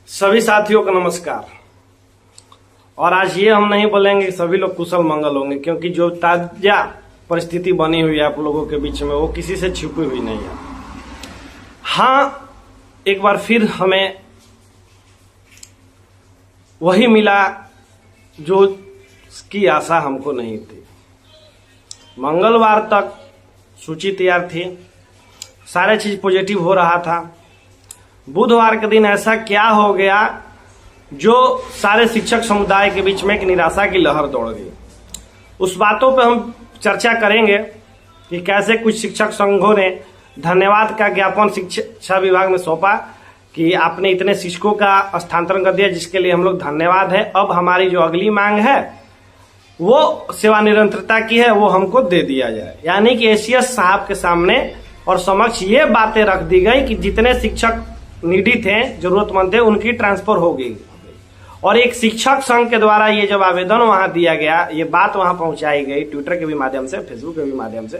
सभी साथियों को नमस्कार। और आज ये हम नहीं बोलेंगे कि सभी लोग कुशल मंगल होंगे, क्योंकि जो ताजा परिस्थिति बनी हुई है आप लोगों के बीच में वो किसी से छिपी हुई नहीं है। हाँ, एक बार फिर हमें वही मिला जो की आशा हमको नहीं थी। मंगलवार तक सूची तैयार थी, सारे चीज पॉजिटिव हो रहा था। बुधवार के दिन ऐसा क्या हो गया जो सारे शिक्षक समुदाय के बीच में एक निराशा की लहर दौड़ गई। उस बातों पे हम चर्चा करेंगे कि कैसे कुछ शिक्षक संघों ने धन्यवाद का ज्ञापन शिक्षा विभाग में सौंपा कि आपने इतने शिक्षकों का स्थानांतरण कर दिया, जिसके लिए हम लोग धन्यवाद है। अब हमारी जो अगली मांग है वो सेवा निरंतरता की है, वो हमको दे दिया जाए। यानी कि एसीएस साहब के सामने और समक्ष ये बातें रख दी गई कि जितने शिक्षक नीडी थे, जरूरतमंद थे, उनकी ट्रांसफर हो गई। और एक शिक्षक संघ के द्वारा ये जब आवेदन वहां दिया गया, ये बात वहां पहुंचाई गई ट्विटर के भी माध्यम से, फेसबुक के भी माध्यम से,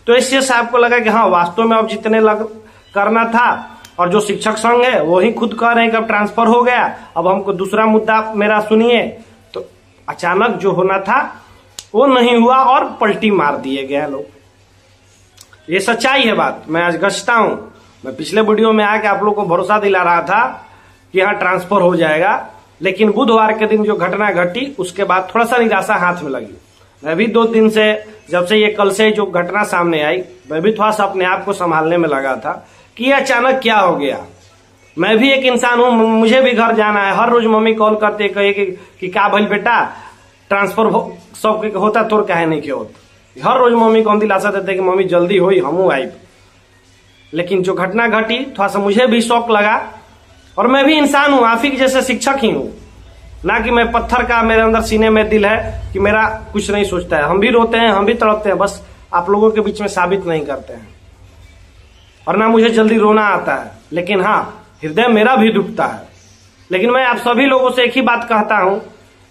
तो इससे साहब को लगा कि हाँ, वास्तव में अब जितने करना था, और जो शिक्षक संघ है वो ही खुद कह रहे हैं कि अब ट्रांसफर हो गया, अब हमको दूसरा मुद्दा मेरा सुनिए। तो अचानक जो होना था वो नहीं हुआ और पलटी मार दिए गए लोग। ये सच्चाई है बात, मैं आज गश्ता हूं। मैं पिछले वीडियो में आके आप लोग को भरोसा दिला रहा था कि यहाँ ट्रांसफर हो जाएगा, लेकिन बुधवार के दिन जो घटना घटी उसके बाद थोड़ा सा निराशा हाथ में लगी। मैं भी 2 दिन से, जब से ये कल से जो घटना सामने आई, मैं भी थोड़ा सा अपने आप को संभालने में लगा था कि ये अचानक क्या हो गया। मैं भी एक इंसान हूं, मुझे भी घर जाना है। हर रोज मम्मी कॉल करते कहे कि क्या भइल बेटा, ट्रांसफर सब होता तोर काहे नहीं के होत। हर रोज मम्मी को हम दिलासा देते कि मम्मी जल्दी होई, हमू आई। लेकिन जो घटना घटी थोड़ा सा मुझे भी शौक लगा। और मैं भी इंसान हूं, आप ही जैसे शिक्षक ही हूं, ना कि मैं पत्थर का मेरे अंदर सीने में दिल है कि मेरा कुछ नहीं सोचता है। हम भी रोते हैं, हम भी तड़पते हैं, बस आप लोगों के बीच में साबित नहीं करते हैं। और ना मुझे जल्दी रोना आता है, लेकिन हाँ, हृदय मेरा भी दुखता है। लेकिन मैं आप सभी लोगों से एक ही बात कहता हूं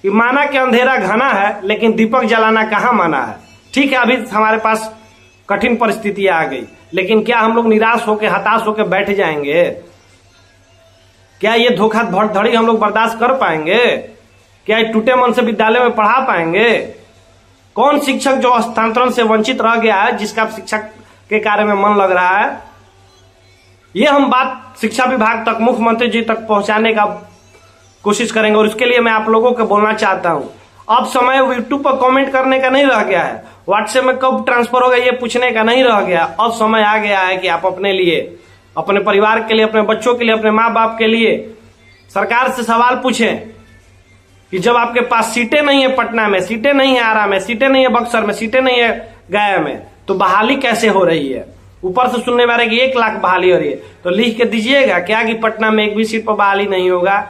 कि माना कि अंधेरा घना है, लेकिन दीपक जलाना कहाँ माना है। ठीक है, अभी हमारे पास कठिन परिस्थितियां आ गई, लेकिन क्या हम लोग निराश होकर, हताश होकर बैठ जाएंगे? क्या ये धोखाधड़ी हम लोग बर्दाश्त कर पाएंगे? क्या ये टूटे मन से विद्यालय में पढ़ा पाएंगे? कौन शिक्षक जो हस्तांतरण से वंचित रह गया है, जिसका शिक्षक के कार्य में मन लग रहा है, ये हम बात शिक्षा विभाग तक, मुख्यमंत्री जी तक पहुंचाने का कोशिश करेंगे। और इसके लिए मैं आप लोगों को बोलना चाहता हूं, अब समय यूट्यूब पर कमेंट करने का नहीं रह गया है, व्हाट्सएप में कब ट्रांसफर होगा ये पूछने का नहीं रह गया। अब समय आ गया है कि आप अपने लिए, अपने परिवार के लिए, अपने बच्चों के लिए, अपने माँ बाप के लिए सरकार से सवाल पूछें कि जब आपके पास सीटें नहीं है, पटना में सीटें नहीं है, आरा में सीटें नहीं है, बक्सर में सीटें नहीं है, गया में, तो बहाली कैसे हो रही है? ऊपर से सुनने में आ रहा है कि 1 लाख बहाली हो रही है, तो लिख के दीजिएगा क्या कि पटना में एक भी सीट पर बहाली नहीं होगा,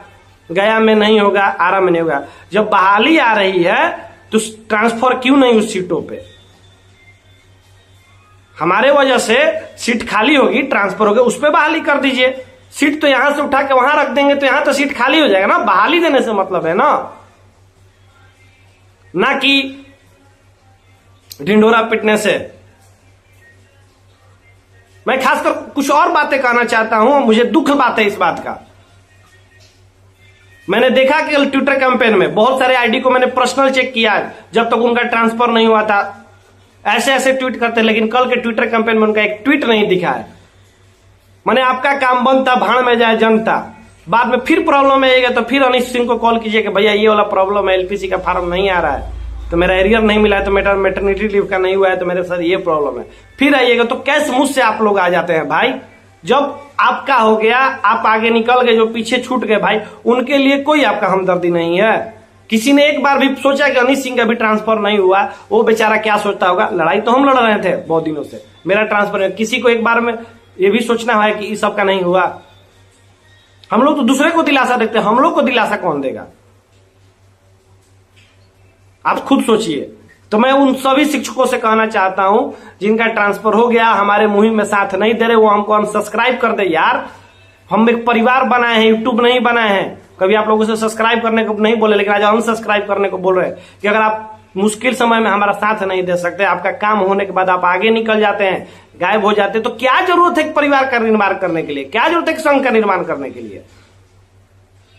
गया में नहीं होगा, आरा में नहीं होगा। जब बहाली आ रही है तो ट्रांसफर क्यों नहीं उस सीटों पे? हमारे वजह से सीट खाली होगी, ट्रांसफर होगी, उस पे बहाली कर दीजिए। सीट तो यहां से उठा के वहां रख देंगे तो यहां तो सीट खाली हो जाएगा ना। बहाली देने से मतलब है ना कि ढिंढोरा पिटने से। मैं खासकर कुछ और बातें कहना चाहता हूं, मुझे दुख बात है इस बात का। मैंने देखा कि ट्विटर कैंपेन में बहुत सारे आईडी को मैंने पर्सनल चेक किया, जब तक उनका ट्रांसफर नहीं हुआ था ऐसे ऐसे ट्वीट करते, लेकिन कल के ट्विटर कैंपेन में उनका एक ट्वीट नहीं दिखा है। मैंने आपका काम बनता, भाड़ में जाए जनता। बाद में फिर प्रॉब्लम आएगा तो फिर अनिश सिंह को कॉल कीजिए कि भैया ये वाला प्रॉब्लम है, एलपीसी का फॉर्म नहीं आ रहा है, तो मेरा एरियर नहीं मिला है, तो मैटरनिटी लीव का नहीं हुआ है, तो मेरे साथ ये प्रॉब्लम है। फिर आइएगा तो कैसे मुझसे आप लोग आ जाते हैं भाई? जब आपका हो गया, आप आगे निकल गए, जो पीछे छूट गए भाई, उनके लिए कोई आपका हमदर्दी नहीं है। किसी ने एक बार भी सोचा कि अनिश सिंह का भी ट्रांसफर नहीं हुआ, वो बेचारा क्या सोचता होगा? लड़ाई तो हम लड़ रहे थे बहुत दिनों से, मेरा ट्रांसफर। किसी को एक बार में ये भी सोचना है कि इस सब का नहीं हुआ। हम लोग तो दूसरे को दिलासा देते हैं, हम लोग को दिलासा कौन देगा? आप खुद सोचिए। तो मैं उन सभी शिक्षकों से कहना चाहता हूं जिनका ट्रांसफर हो गया, हमारे मुहिम में साथ नहीं दे रहे, वो हमको अनसब्सक्राइब कर दे यार। हम एक परिवार बनाए हैं, यूट्यूब नहीं बनाए हैं। कभी आप लोगों से सब्सक्राइब करने को नहीं बोले, लेकिन आज अनसब्सक्राइब करने को बोल रहे हैं कि अगर आप मुश्किल समय में हमारा साथ नहीं दे सकते, आपका काम होने के बाद आप आगे निकल जाते हैं, गायब हो जाते हैं, तो क्या जरूरत है परिवार का निर्माण करने के लिए? क्या जरूरत है संघ का निर्माण करने के लिए?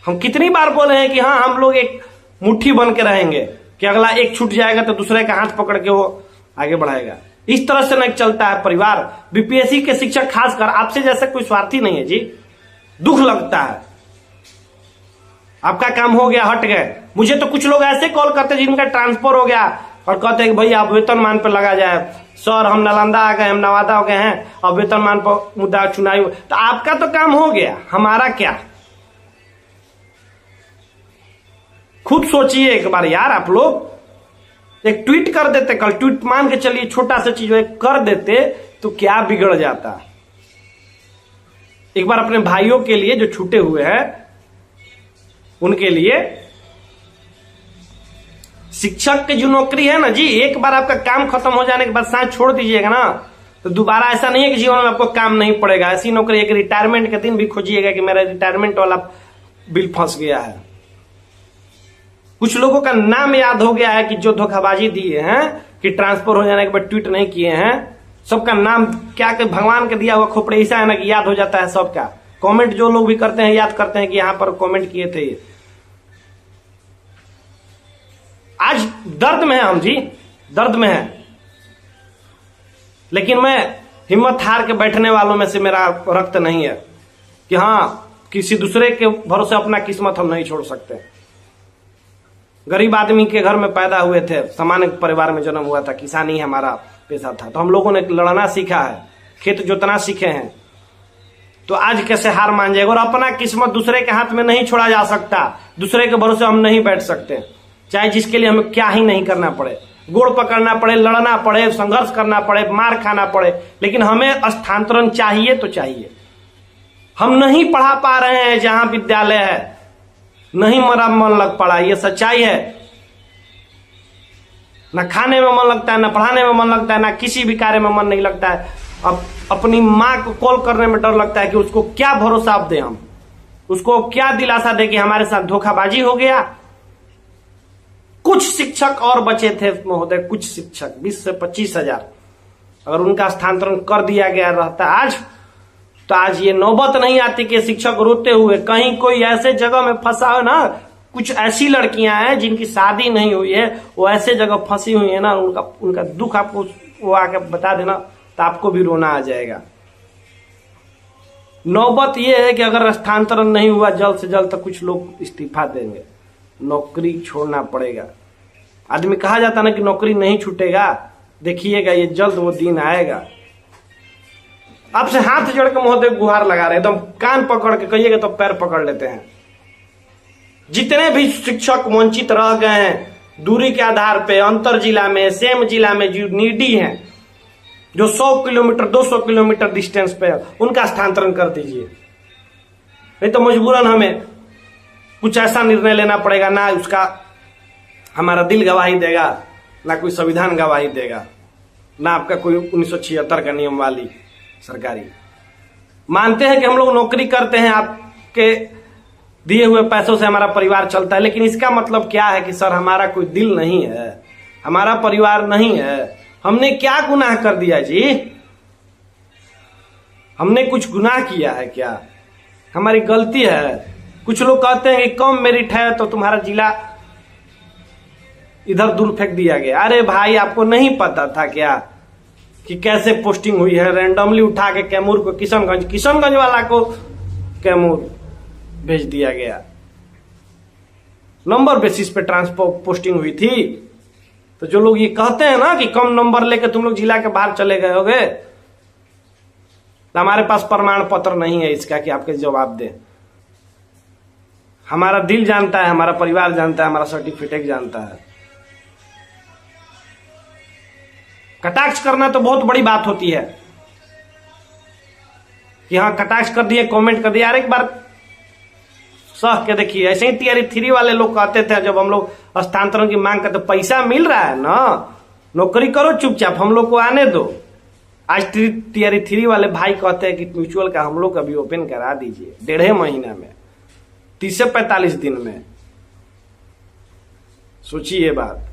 हम कितनी बार बोले हैं कि हाँ हम लोग एक मुट्ठी बन के रहेंगे कि अगला एक छूट जाएगा तो दूसरे का हाथ पकड़ के वो आगे बढ़ाएगा। इस तरह से नहीं चलता है परिवार। बीपीएससी के शिक्षक खासकर आपसे जैसे कोई स्वार्थी नहीं है जी। दुख लगता है, आपका काम हो गया हट गए। मुझे तो कुछ लोग ऐसे कॉल करते जिनका ट्रांसफर हो गया और कहते हैं कि भाई आप वेतनमान पर लगा जाए। सर हम नालंदा आ गए, हम नवादा हो गए हैं, अब वेतनमान पर मुद्दा चुनाव। तो आपका तो काम हो गया, हमारा क्या? खुद सोचिए एक बार यार। आप लोग एक ट्वीट कर देते, कल ट्वीट मान के चलिए छोटा सा चीज कर देते तो क्या बिगड़ जाता। एक बार अपने भाइयों के लिए जो छूटे हुए हैं उनके लिए शिक्षक की जो नौकरी है ना जी, एक बार आपका काम खत्म हो जाने के बाद साथ छोड़ दीजिएगा ना तो दोबारा ऐसा नहीं है कि जीवन में आपको काम नहीं पड़ेगा। ऐसी नौकरी एक रिटायरमेंट के दिन भी खोजिएगा कि मेरा रिटायरमेंट वाला बिल फंस गया है। कुछ लोगों का नाम याद हो गया है कि जो धोखाबाजी दिए हैं कि ट्रांसफर हो जाने के बाद ट्वीट नहीं किए हैं, सबका नाम क्या कि भगवान के दिया हुआ खोपड़े ऐसा है ना कि याद हो जाता है सबका। कमेंट जो लोग भी करते हैं याद करते हैं कि यहां पर कमेंट किए थे। आज दर्द में है हम जी, दर्द में है, लेकिन मैं हिम्मत हार के बैठने वालों में से मेरा रक्त नहीं है कि हाँ किसी दूसरे के भरोसे अपना किस्मत हम नहीं छोड़ सकते। गरीब आदमी के घर में पैदा हुए थे, सामान्य परिवार में जन्म हुआ था, किसानी हमारा पेशा था, तो हम लोगों ने लड़ना सीखा है, खेत जोतना सीखे हैं। तो आज कैसे हार मान जाएगा? और अपना किस्मत दूसरे के हाथ में नहीं छोड़ा जा सकता, दूसरे के भरोसे हम नहीं बैठ सकते, चाहे जिसके लिए हमें क्या ही नहीं करना पड़े, गोड़ पकड़ना पड़े, लड़ना पड़े, संघर्ष करना पड़े, मार खाना पड़े, लेकिन हमें स्थानांतरण चाहिए तो चाहिए। हम नहीं पढ़ा पा रहे हैं जहां विद्यालय है, नहीं मेरा मन लग पड़ा, ये सच्चाई है। ना खाने में मन लगता है, ना पढ़ाने में मन लगता है, ना किसी भी कार्य में मन नहीं लगता है। अब अपनी माँ को कॉल करने में डर लगता है कि उसको क्या भरोसा अब दे, हम उसको क्या दिलासा दे कि हमारे साथ धोखाबाजी हो गया। कुछ शिक्षक और बचे थे महोदय, कुछ शिक्षक 20 से 25 हजार, अगर उनका स्थानांतरण कर दिया गया रहता आज तो आज ये नौबत नहीं आती कि शिक्षक रोते हुए कहीं कोई ऐसे जगह में फंसा हो ना। कुछ ऐसी लड़कियां हैं जिनकी शादी नहीं हुई है, वो ऐसे जगह फंसी हुई है ना, उनका दुख आपको वो आके बता देना तो आपको भी रोना आ जाएगा। नौबत ये है कि अगर स्थानांतरण नहीं हुआ जल्द से जल्द तो कुछ लोग इस्तीफा देंगे, नौकरी छोड़ना पड़ेगा। आदमी कहा जाता ना कि नौकरी नहीं छूटेगा, देखिएगा ये जल्द वो दिन आएगा। आपसे हाथ जोड़ के महोदय गुहार लगा रहे, एकदम कान पकड़ के कहिएगा तो पैर पकड़ लेते हैं। जितने भी शिक्षक वंचित रह गए हैं दूरी के आधार पे, अंतर जिला में, सेम जिला में, जो नीडी हैं, जो 100 किलोमीटर 200 किलोमीटर डिस्टेंस पे, उनका स्थानांतरण कर दीजिए। नहीं तो मजबूरन हमें कुछ ऐसा निर्णय लेना पड़ेगा, ना उसका हमारा दिल गवाही देगा, ना कोई संविधान गवाही देगा, ना आपका कोई 1976 का नियम वाली सरकारी। मानते हैं कि हम लोग नौकरी करते हैं, आपके दिए हुए पैसों से हमारा परिवार चलता है, लेकिन इसका मतलब क्या है कि सर हमारा कोई दिल नहीं है, हमारा परिवार नहीं है। हमने क्या गुनाह कर दिया जी? हमने कुछ गुनाह किया है क्या? हमारी गलती है। कुछ लोग कहते हैं कि कम मेरिट है तो तुम्हारा जिला इधर दूर फेंक दिया गया। अरे भाई आपको नहीं पता था क्या कि कैसे पोस्टिंग हुई है? रैंडमली उठा के कैमूर को किशनगंज वाला को कैमूर भेज दिया गया, नंबर बेसिस पे ट्रांसफर पोस्टिंग हुई थी। तो जो लोग ये कहते हैं ना कि कम नंबर लेके तुम लोग जिला के बाहर चले गए होगे, तो हमारे पास प्रमाण पत्र नहीं है इसका कि आपके जवाब दें। हमारा दिल जानता है, हमारा परिवार जानता है, हमारा सर्टिफिकेट जानता है। कटाक्ष करना तो बहुत बड़ी बात होती है कि हाँ कटाक्ष कर दिए, कमेंट कर दिया। यार एक बार सह के देखिए, ऐसे ही टीआर 3 वाले लोग कहते थे जब हम लोग स्थानांतरण की मांग करते, पैसा मिल रहा है ना, नौकरी करो चुपचाप, हम लोग को आने दो। आज टीआर 3 वाले भाई कहते हैं कि म्यूचुअल का हम लोग अभी ओपन करा दीजिए 1.5 महीना में, 30 से 45 दिन में। सोचिए बात।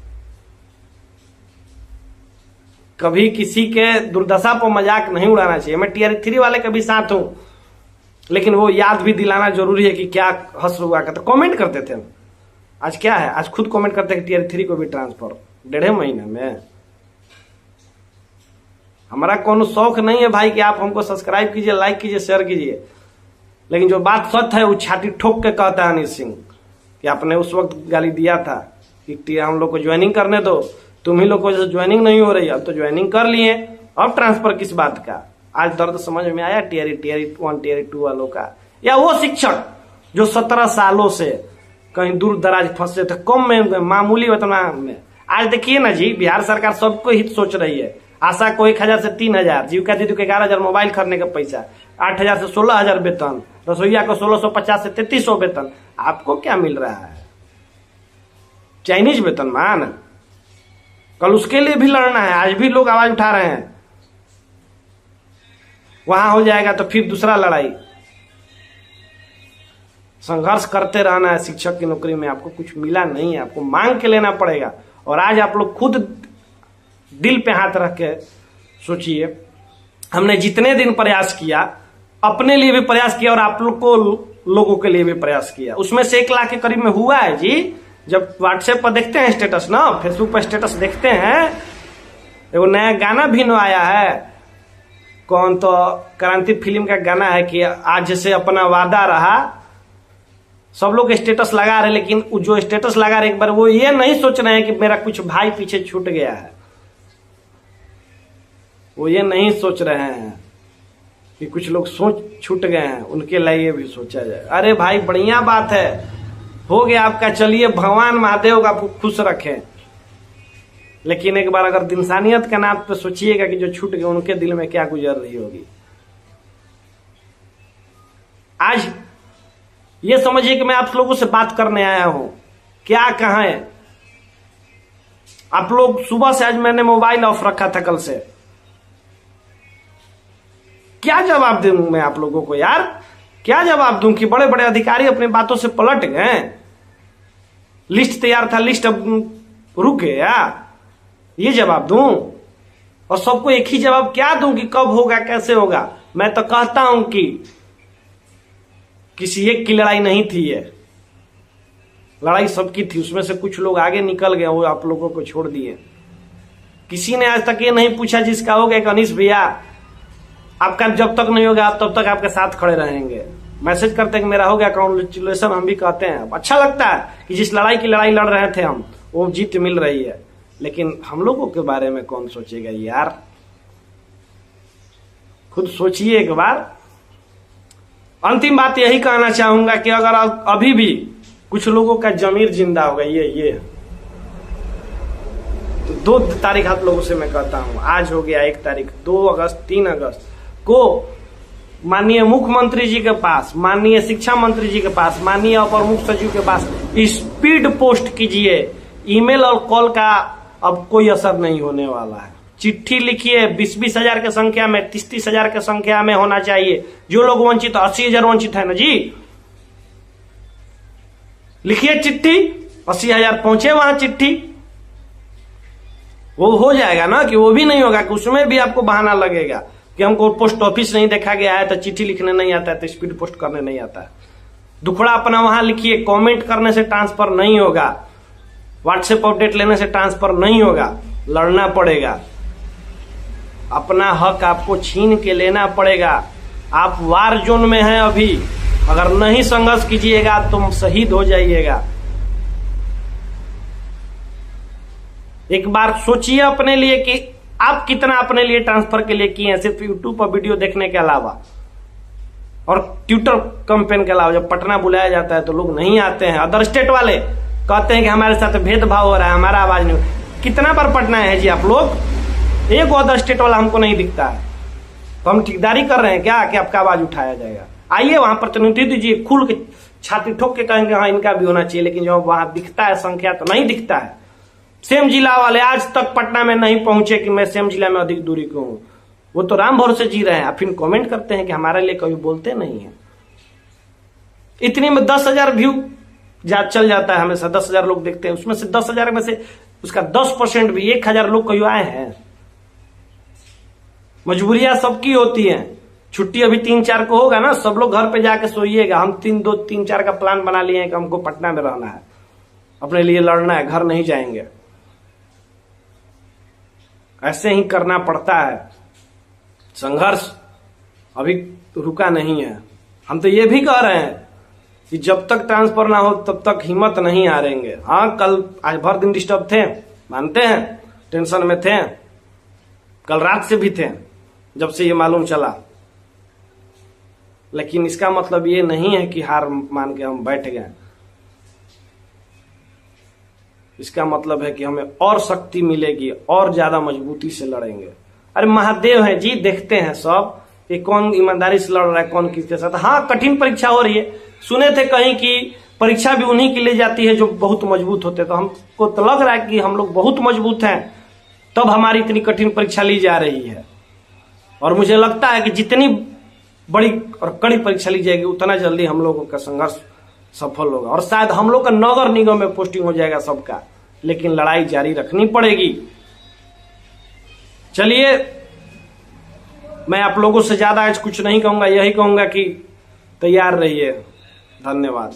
कभी किसी के दुर्दशा पर मजाक नहीं उड़ाना चाहिए। मैं टीआर 3 वाले के भी साथ हूं। लेकिन वो याद भी दिलाना जरूरी है कि क्या हंस हुआ का, तो कमेंट करते थे हम। आज क्या है, आज खुद कमेंट करते हैं कि टीयर 3 को भी ट्रांसफर 1.5 महीने में। हमारा कोनो शौक नहीं है भाई कि आप हमको सब्सक्राइब कीजिए, लाइक कीजिए, शेयर कीजिए, लेकिन जो बात सच है वो छाती ठोक के कहता है अनिल सिंह कि आपने उस वक्त गाली दिया था कि हम लोग को ज्वाइनिंग करने दो, तुम ही लोग को ज्वाइनिंग नहीं हो रही, अब तो ज्वाइनिंग कर लिए, अब ट्रांसफर किस बात का। आज दर्द समझ में आया टीयर 1 टीयर 2 वालों का। या वो शिक्षक जो 17 सालों से कहीं दूर दराज फंसे थे, कम में मामूली वेतन में, आज देखिए ना जी, बिहार सरकार सबको हित सोच रही है। आशा को 1,000 से 3,000, जीविका दीदी को 11,000 मोबाइल खरीदने का पैसा, 8,000 से 16,000 वेतन, रसोईया को 1,650 से 3,300 वेतन। आपको क्या मिल रहा है? चाइनीज वेतन मान। कल उसके लिए भी लड़ना है, आज भी लोग आवाज उठा रहे हैं। वहां हो जाएगा तो फिर दूसरा लड़ाई। संघर्ष करते रहना है। शिक्षक की नौकरी में आपको कुछ मिला नहीं है, आपको मांग के लेना पड़ेगा। और आज आप लोग खुद दिल पे हाथ रख के सोचिए, हमने जितने दिन प्रयास किया, अपने लिए भी प्रयास किया और आप लोग को लोगों के लिए भी प्रयास किया, उसमें से 1 लाख के करीब में हुआ है जी। जब व्हाट्सएप पर देखते हैं स्टेटस ना, फेसबुक पर स्टेटस देखते हैं, एगो नया गाना भी न आया है, कौन तो क्रांति फिल्म का गाना है कि आज से अपना वादा रहा। सब लोग स्टेटस लगा रहे, लेकिन जो स्टेटस लगा रहे एक बार वो ये नहीं सोच रहे हैं कि मेरा कुछ भाई पीछे छूट गया है। वो ये नहीं सोच रहे हैं कि कुछ लोग सोच छूट गए हैं, उनके लिए भी सोचा जाए। अरे भाई बढ़िया बात है, हो गया आपका, चलिए भगवान महादेव आपको खुश रखें। लेकिन एक बार अगर इंसानियत के नाम पे सोचिएगा कि जो छूट गए उनके दिल में क्या गुजर रही होगी। आज ये समझिए कि मैं आप लोगों से बात करने आया हूं, क्या कहें। आप लोग सुबह से, आज मैंने मोबाइल ऑफ रखा था कल से, क्या जवाब दूं मैं आप लोगों को यार? क्या जवाब दूं कि बड़े बड़े अधिकारी अपनी बातों से पलट गए? लिस्ट तैयार था, लिस्ट अब रुक गया, ये जवाब दूं? और सबको एक ही जवाब क्या दूं कि कब होगा, कैसे होगा? मैं तो कहता हूं कि किसी एक की लड़ाई नहीं थी, ये लड़ाई सबकी थी। उसमें से कुछ लोग आगे निकल गए, वो आप लोगों को छोड़ दिए। किसी ने आज तक ये नहीं पूछा जिसका हो गया, अनीश भैया आपका जब तक नहीं होगा तब तक आपके साथ खड़े रहेंगे। मैसेज करते हैं कि मेरा हो गया कांग्रेचुलेशन, हम भी कहते हैं। अच्छा लगता है कि जिस लड़ाई की लड़ाई लड़ रहे थे हम, वो जीत मिल रही है। लेकिन हम लोगों के बारे में कौन सोचेगा यार? खुद सोचिए एक बार। अंतिम बात यही कहना चाहूंगा कि अगर अभी भी कुछ लोगों का जमीर जिंदा होगा, ये तो 2 तारीख आप लोगों से मैं कहता हूं, आज हो गया 1 तारीख, 2 अगस्त, 3 अगस्त को माननीय मुख्यमंत्री जी के पास, माननीय शिक्षा मंत्री जी के पास, माननीय अपर मुख्य सचिव के पास स्पीड पोस्ट कीजिए। ईमेल और कॉल का अब कोई असर नहीं होने वाला है। चिट्ठी लिखिए, 20-20 हजार की संख्या में, 30-30 हजार की संख्या में होना चाहिए। जो लोग वंचित, 80,000 वंचित है ना जी, लिखिए चिट्ठी, 80,000 पहुंचे वहां चिट्ठी। वो हो जाएगा ना कि वो भी नहीं होगा कि उसमें भी आपको बहाना लगेगा कि हमको पोस्ट ऑफिस नहीं देखा गया है, तो चिट्ठी लिखने नहीं आता है, तो स्पीड पोस्ट करने नहीं आता है। दुखड़ा अपना वहां लिखिए। कमेंट करने से ट्रांसफर नहीं होगा, व्हाट्सएप अपडेट लेने से ट्रांसफर नहीं होगा, लड़ना पड़ेगा। अपना हक आपको छीन के लेना पड़ेगा। आप वार जोन में हैं अभी, अगर नहीं संघर्ष कीजिएगा तो शहीद हो जाइएगा। एक बार सोचिए अपने लिए कि आप कितना अपने लिए ट्रांसफर के लिए किए हैं, सिर्फ यूट्यूब पर वीडियो देखने के अलावा और ट्विटर कैंपेन के अलावा। जब पटना बुलाया जाता है तो लोग नहीं आते हैं। अदर स्टेट वाले कहते हैं कि हमारे साथ भेदभाव हो रहा है, हमारा आवाज नहीं। कितना बार पटना है जी आप लोग? एक अदर स्टेट वाला हमको नहीं दिखता है, तो हम ठेकेदारी कर रहे हैं क्या कि आपका आवाज उठाया जाएगा? आइए वहां प्रतिनिधि दीजिए, खुल के छाती ठोक के कहेंगे हाँ इनका भी होना चाहिए। लेकिन जब वहां दिखता है संख्या तो नहीं दिखता है। सेम जिला वाले आज तक पटना में नहीं पहुंचे कि मैं सेम जिला में अधिक दूरी को हूं, वो तो राम भरोसे जी रहे हैं। फिर कमेंट करते हैं कि हमारे लिए कभी बोलते नहीं है। इतनी में 10,000 व्यू चल जाता है हमेशा, 10,000 लोग देखते हैं, उसमें से 10,000 में से उसका 10% भी 1,000 लोग कहीं आए हैं। मजबूरियां सबकी होती हैं, छुट्टी अभी 3-4 को होगा ना, सब लोग घर पे जाके सोइएगा। हम 3-4 का प्लान बना लिए हैं कि हमको पटना में रहना है, अपने लिए लड़ना है, घर नहीं जाएंगे। ऐसे ही करना पड़ता है। संघर्ष अभी रुका नहीं है। हम तो ये भी कह रहे हैं कि जब तक ट्रांसफर ना हो तब तक हिम्मत नहीं हारेंगे। हाँ, कल आज भर दिन डिस्टर्ब थे, मानते हैं, टेंशन में थे, कल रात से भी थे जब से ये मालूम चला, लेकिन इसका मतलब ये नहीं है कि हार मान के हम बैठ गए। इसका मतलब है कि हमें और शक्ति मिलेगी, और ज्यादा मजबूती से लड़ेंगे। अरे महादेव है जी, देखते हैं सब कि कौन ईमानदारी से लड़ रहा है, कौन किसके साथ। हाँ, कठिन परीक्षा हो रही है। सुने थे कहीं कि परीक्षा भी उन्हीं की ले जाती है जो बहुत मजबूत होते, तो हमको तो लग रहा है कि हम लोग बहुत मजबूत हैं, तब हमारी इतनी कठिन परीक्षा ली जा रही है। और मुझे लगता है कि जितनी बड़ी और कड़ी परीक्षा ली जाएगी उतना जल्दी हम लोगों का संघर्ष सफल होगा, और शायद हम लोग का नगर निगम में पोस्टिंग हो जाएगा सबका, लेकिन लड़ाई जारी रखनी पड़ेगी। चलिए, मैं आप लोगों से ज्यादा आज कुछ नहीं कहूंगा, यही कहूंगा कि तैयार रहिए। धन्यवाद।